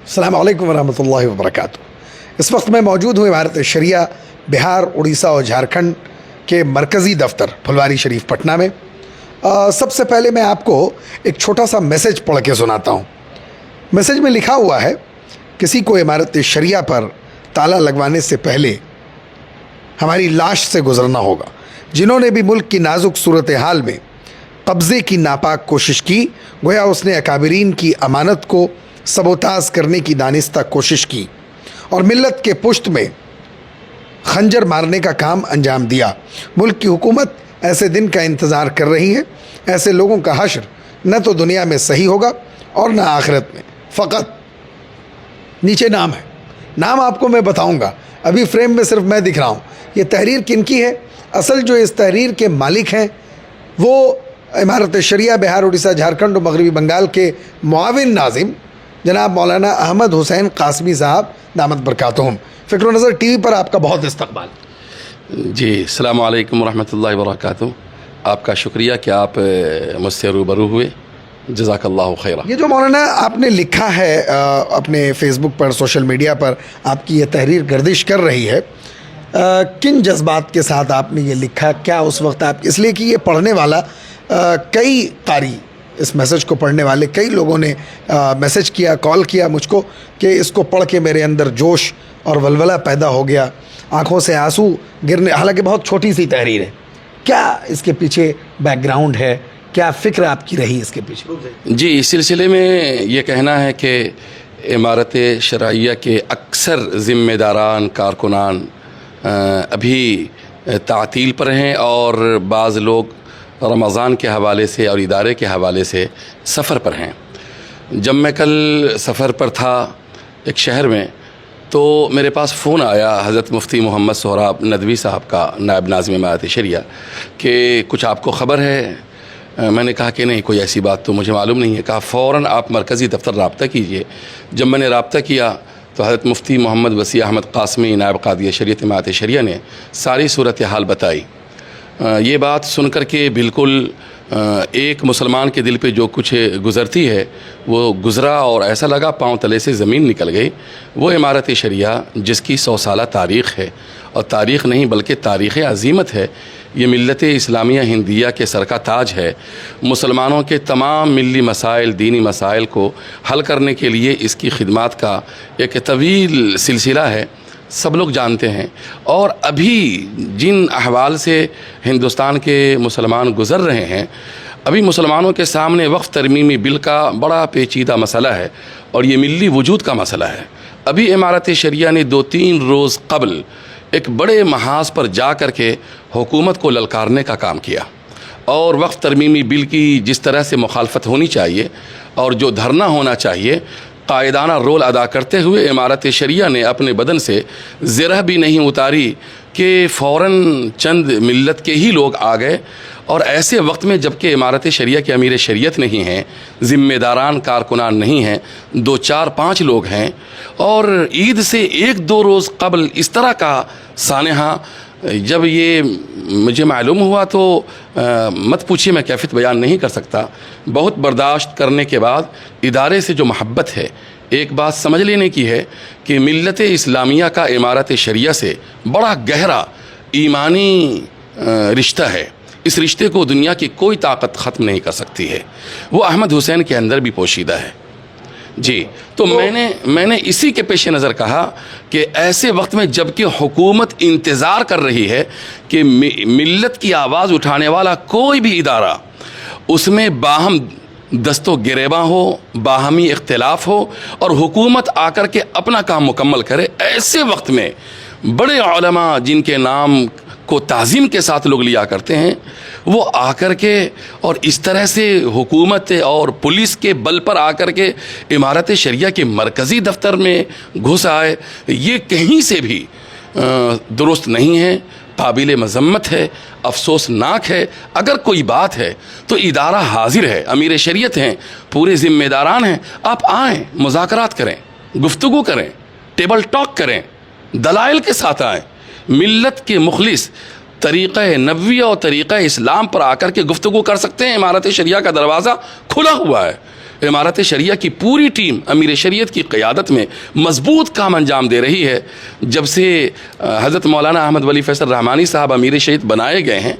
अस्सलाम वालेकुम वरहमतुल्लाहि वबरकातुहू। इस वक्त मैं मौजूद हूँ इमारत शरिया बिहार, उड़ीसा और झारखंड के मरकज़ी दफ्तर फुलवारी शरीफ पटना में। सबसे पहले मैं आपको एक छोटा सा मैसेज पढ़ के सुनाता हूँ। मैसेज में लिखा हुआ है, किसी को इमारत शरिया पर ताला लगवाने से पहले हमारी लाश से गुजरना होगा। जिन्होंने भी मुल्क की नाजुक सूरत हाल में कब्ज़े की नापाक कोशिश की, गोया उसने अकाबरीन की अमानत को सबोताज करने की दानिस्ता कोशिश की और मिल्लत के पुश्त में खंजर मारने का काम अंजाम दिया। मुल्क की हुकूमत ऐसे दिन का इंतज़ार कर रही है। ऐसे लोगों का हश्र न तो दुनिया में सही होगा और न आखिरत में। फ़कत नीचे नाम है, नाम आपको मैं बताऊंगा, अभी फ्रेम में सिर्फ मैं दिख रहा हूँ। ये तहरीर किनकी है? असल जो इस तहरीर के मालिक हैं वो इमारत शरिया बिहार, उड़ीसा, झारखंड और मगरबी बंगाल के मुआविन नाज़िम जनाब मौलाना अहमद हुसैन कासमी साहब दामत बरकातुहुम। फ़िक्र नज़र टीवी पर आपका बहुत इस्तकबाल। जी, अस्सलाम वालेकुम रहमतुल्लाहि वबरकातुहू। आपका शुक्रिया कि आप मुझसे रूबरू हुए, जज़ाकल्लाहु खैरा। ये जो मौलाना आपने लिखा है अपने फ़ेसबुक पर, सोशल मीडिया पर आपकी ये तहरीर गर्दिश कर रही है, किन जज्बात के साथ आपने ये लिखा? क्या उस वक्त आप, इसलिए कि ये पढ़ने वाला कई कारी, इस मैसेज को पढ़ने वाले कई लोगों ने मैसेज किया, कॉल किया मुझको कि इसको पढ़ के मेरे अंदर जोश और वलवला पैदा हो गया, आंखों से आंसू गिरने। हालांकि बहुत छोटी सी तहरीर है, क्या इसके पीछे बैकग्राउंड है, क्या फ़िक्र आपकी रही इसके पीछे? जी, इस सिलसिले में ये कहना है कि इमारत शरिया के अक्सर ज़िम्मेदारान कारकुनान अभी तातील पर हैं और बाज़ लोग रमज़ान के हवाले से और इदारे के हवाले से सफ़र पर हैं। जब मैं कल सफ़र पर था एक शहर में, तो मेरे पास फ़ोन आया हज़रत मुफ्ती मोहम्मद सोहराब नदवी साहब का, नायब नाज़िम इमारत शरिया, कि कुछ आपको ख़बर है? मैंने कहा कि नहीं, कोई ऐसी बात तो मुझे मालूम नहीं है। कहा फ़ौरन आप मरकज़ी दफ्तर रब्ता कीजिए। जब मैंने रब्ता किया तो हज़रत मुफ्ती मोहम्मद वसी अहमद कासमी नायब क़ादी शरीयत इमारत शरिया ने सारी सूरत हाल बताई। ये बात सुन कर के बिल्कुल एक मुसलमान के दिल पे जो कुछ गुज़रती है वो गुज़रा और ऐसा लगा पाँव तले से ज़मीन निकल गई। वो इमारत शरिया जिसकी 100 साला तारीख़ है, और तारीख़ नहीं बल्कि तारीख़ अज़ीमत है। ये मिल्लत इस्लामिया हिंदिया के सर का ताज है। मुसलमानों के तमाम मिली मसाइल, दीनी मसाइल को हल करने के लिए इसकी खिदमात का एक तवील सिलसिला है, सब लोग जानते हैं। और अभी जिन अहवाल से हिंदुस्तान के मुसलमान गुज़र रहे हैं, अभी मुसलमानों के सामने वक्फ तरमीमी बिल का बड़ा पेचीदा मसला है और ये मिली वजूद का मसला है। अभी इमारत शरिया ने 2-3 रोज़ कबल एक बड़े महाज पर जा कर के हुकूमत को ललकारने का काम किया और वक्फ तरमीमी बिल की जिस तरह से मुखालफत होनी चाहिए और जो धरना होना चाहिए, कायदाना रोल अदा करते हुए इमारत शरिया ने अपने बदन से ज़रा भी नहीं उतारी कि फ़ौरन चंद मिल्लत के ही लोग आ गए। और ऐसे वक्त में जबकि इमारत शरिया के अमीर शरीयत नहीं हैं, ज़िम्मेदारान कारकुनान नहीं हैं, 2-4-5 लोग हैं, और ईद से 1-2 रोज़ कबल इस तरह का सानहा जब ये मुझे मालूम हुआ तो मत पूछिए, मैं कैफियत बयान नहीं कर सकता। बहुत बर्दाश्त करने के बाद इदारे से जो मोहब्बत है, एक बात समझ लेने की है कि मिल्लत इस्लामिया का इमारत शरिया से बड़ा गहरा ईमानी रिश्ता है। इस रिश्ते को दुनिया की कोई ताकत ख़त्म नहीं कर सकती है। वो अहमद हुसैन के अंदर भी पोशीदा है। जी, तो मैंने इसी के पेश नज़र कहा कि ऐसे वक्त में जबकि हुकूमत इंतज़ार कर रही है कि मिल्लत की आवाज़ उठाने वाला कोई भी इदारा उसमें बाहम दस्तो गिरेबा हो, बाहमी इख्तिलाफ हो और हुकूमत आकर के अपना काम मुकम्मल करे, ऐसे वक्त में बड़े उलमा जिनके नाम को ताज़ीम के साथ लोग लिया करते हैं, वो आकर के और इस तरह से हुकूमत और पुलिस के बल पर आकर के इमारत शरिया के मरकज़ी दफ्तर में घुस आए, ये कहीं से भी दुरुस्त नहीं है, काबिल मज़म्मत है, अफसोसनाक है। अगर कोई बात है तो इदारा हाजिर है, अमीर शरीयत हैं, पूरे ज़िम्मेदारान हैं, आप आएँ, मुज़ाकरात करें, गुफ्तगू करें, टेबल टॉक करें, दलाइल के साथ आएँ। मिल्लत के मुखलिस तरीक़ा नबवी और तरीक़ा इस्लाम पर आकर के गुफ्तगू कर सकते हैं। इमारत शरिया का दरवाज़ा खुला हुआ है। इमारत शरिया की पूरी टीम अमीर शरीयत की क़यादत में मजबूत काम अंजाम दे रही है। जब से हज़रत मौलाना अहमद वली फैसल रहमानी साहब अमीर शरीयत बनाए गए हैं,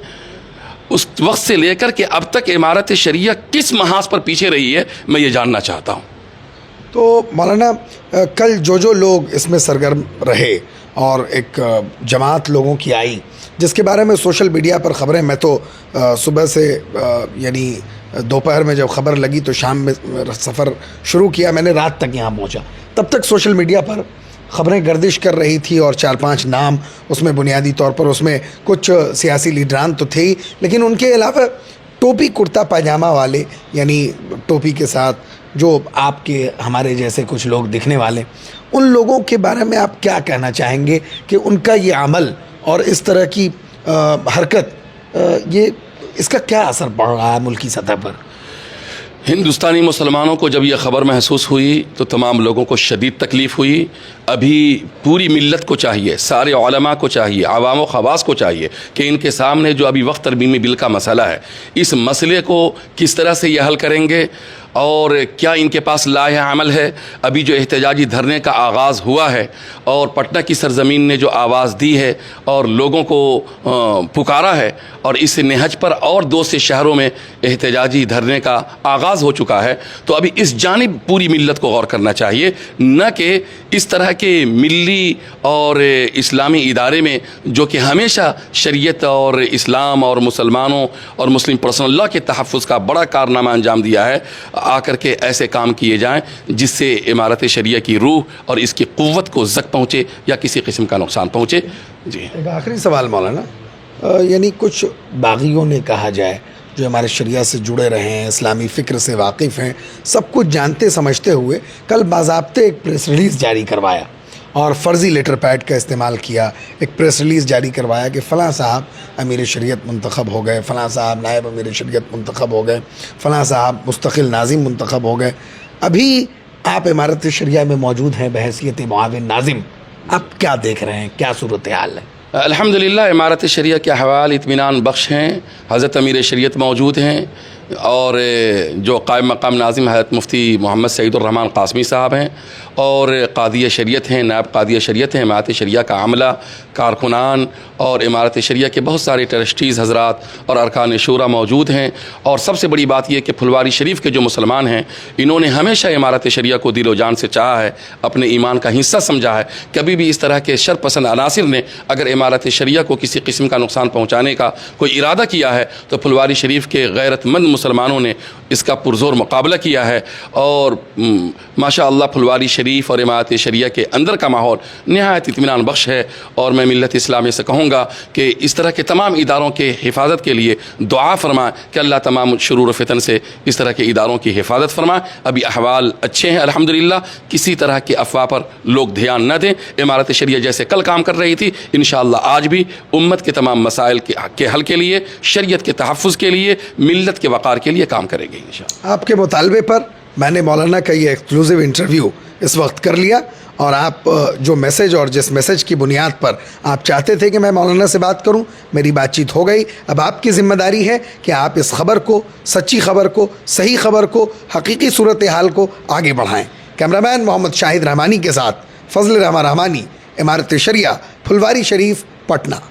उस वक्त से लेकर के अब तक इमारत शरिया किस महाज पर पीछे रही है, मैं ये जानना चाहता हूँ। तो मौलाना, कल जो लोग इसमें सरगर्म रहे और एक जमात लोगों की आई, जिसके बारे में सोशल मीडिया पर ख़बरें, मैं तो सुबह से यानी दोपहर में जब ख़बर लगी तो शाम में सफ़र शुरू किया, मैंने रात तक यहाँ पहुँचा, तब तक सोशल मीडिया पर ख़बरें गर्दिश कर रही थी और 4-5 नाम उसमें बुनियादी तौर पर, उसमें कुछ सियासी लीडरान तो थे ही, लेकिन उनके अलावा टोपी कुर्ता पायजामा वाले, यानी टोपी के साथ जो आपके हमारे जैसे कुछ लोग दिखने वाले, उन लोगों के बारे में आप क्या कहना चाहेंगे कि उनका ये अमल और इस तरह की हरकत, ये इसका क्या असर पड़ रहा है मुल्की सतह पर? हिंदुस्तानी मुसलमानों को जब यह ख़बर महसूस हुई तो तमाम लोगों को शदीद तकलीफ़ हुई। अभी पूरी मिल्लत को चाहिए, सारे उलमा को चाहिए, आवाम व ख़वास को चाहिए कि इनके सामने जो अभी वक्त तरमीमी बिल का मसला है, इस मसले को किस तरह से यह हल करेंगे और क्या इनके पास लाहे अमल है। अभी जो एहतजाजी धरने का आगाज़ हुआ है और पटना की सरज़मीन ने जो आवाज़ दी है और लोगों को पुकारा है, और इस नहज पर और 2 से शहरों में एहतजाजी धरने का आगाज़ हो चुका है, तो अभी इस जानिब पूरी मिल्लत को गौर करना चाहिए, न कि इस तरह के मिली और इस्लामी इदारे में जो कि हमेशा शरीयत और इस्लाम और मुसलमानों और मुस्लिम पर्सनल लॉ के तहफ़्फ़ुज़ का बड़ा कारनामा अंजाम दिया है, आकर के ऐसे काम किए जाएं जिससे इमारत शरिया की रूह और इसकी क़ुव्वत को ज़क पहुँचे या किसी किस्म का नुकसान पहुँचे। जी, एक आखिरी सवाल मौलाना, यानी कुछ बागियों ने कहा जाए जो हमारे शरिया से जुड़े रहे हैं, इस्लामी फ़िक्र से वाकिफ़ हैं, सब कुछ जानते समझते हुए कल बाज़ाब्ते एक प्रेस रिलीज़ जारी करवाया और फ़र्ज़ी लेटर पैड का इस्तेमाल किया, एक प्रेस रिलीज़ जारी करवाया कि फ़लाँ साहब अमीर शरीयत मुंतखब हो गए, फ़लाँ साहब नायब अमीर शरीयत मुंतखब हो गए, फ़लाँ साहब मुस्तकिल नाज़िम मुंतखब हो गए। अभी आप इमारत शरिया में मौजूद हैं बहैसियत मुआविन नाज़िम, आप क्या देख रहे हैं, क्या सूरत हाल है? अल्हम्दुलिल्लाह इमारत शरिया के अहवाल इत्मीनान बख्श हैं। हज़रत अमीर शरीयत मौजूद हैं और जो कायम मकाम नाज़िम हज़रत मुफ्ती मोहम्मद सईदुर्रहमान क़ासमी साहब हैं और क़ादी शरीयत हैं, नायब क़ादी शरीयत हैं। इमारत शरिया का अमला, कारकुनान और इमारत शरिया के बहुत सारे ट्रस्टीज़ हज़रात और अरकान शूरा मौजूद हैं। और सबसे बड़ी बात यह कि फुलवारी शरीफ के जो मुसलमान हैं, इन्होंने हमेशा इमारत शरिया को दिलो जान से चाहा है, अपने ईमान का हिस्सा समझा है। कभी भी इस तरह के शरपसंद अनासिर ने अगर इमारत शरिया को किसी किस्म का नुकसान पहुँचाने का कोई इरादा किया है तो फुलवारी शरीफ के गैरतमंद मुसलमानों ने इसका पुरजोर मुकाबला किया है। और माशा अल्लाह फुलवारी शरीफ और इमारत शरिया के अंदर का माहौल नहायत इत्मीनान बख्श है। और मैं मिल्लत इस्लामी से कहूँगा कि इस तरह के तमाम इदारों के हिफाजत के लिए दुआ फरमाएँ कि अल्लाह तमाम शुरूर फितन से इस तरह के इदारों की हिफाजत फरमाएँ। अभी अहवाल अच्छे हैं अल्हम्दुलिल्लाह, किसी तरह की अफवाह पर लोग ध्यान न दें। इमारत शरिया जैसे कल काम कर रही थी, इंशाअल्लाह आज भी उम्मत के तमाम मसाइल के हल के लिए, शरीयत के तहफ़्फ़ुज़ के लिए, मिल्लत के वक़ार के लिए काम करेंगे इंशाअल्लाह। आपके मुतालबे पर मैंने मौलाना का ये एक्सक्लूसिव इंटरव्यू इस वक्त कर लिया और आप जो मैसेज और जिस मैसेज की बुनियाद पर आप चाहते थे कि मैं मौलाना से बात करूं, मेरी बातचीत हो गई। अब आपकी ज़िम्मेदारी है कि आप इस खबर को, सच्ची खबर को, सही खबर को, हकीकी सूरत हाल को आगे बढ़ाएं। कैमरामैन मोहम्मद शाहिद रहमानी के साथ फजल रहमान रहमानी, इमारत शरिया, फुलवारी शरीफ, पटना।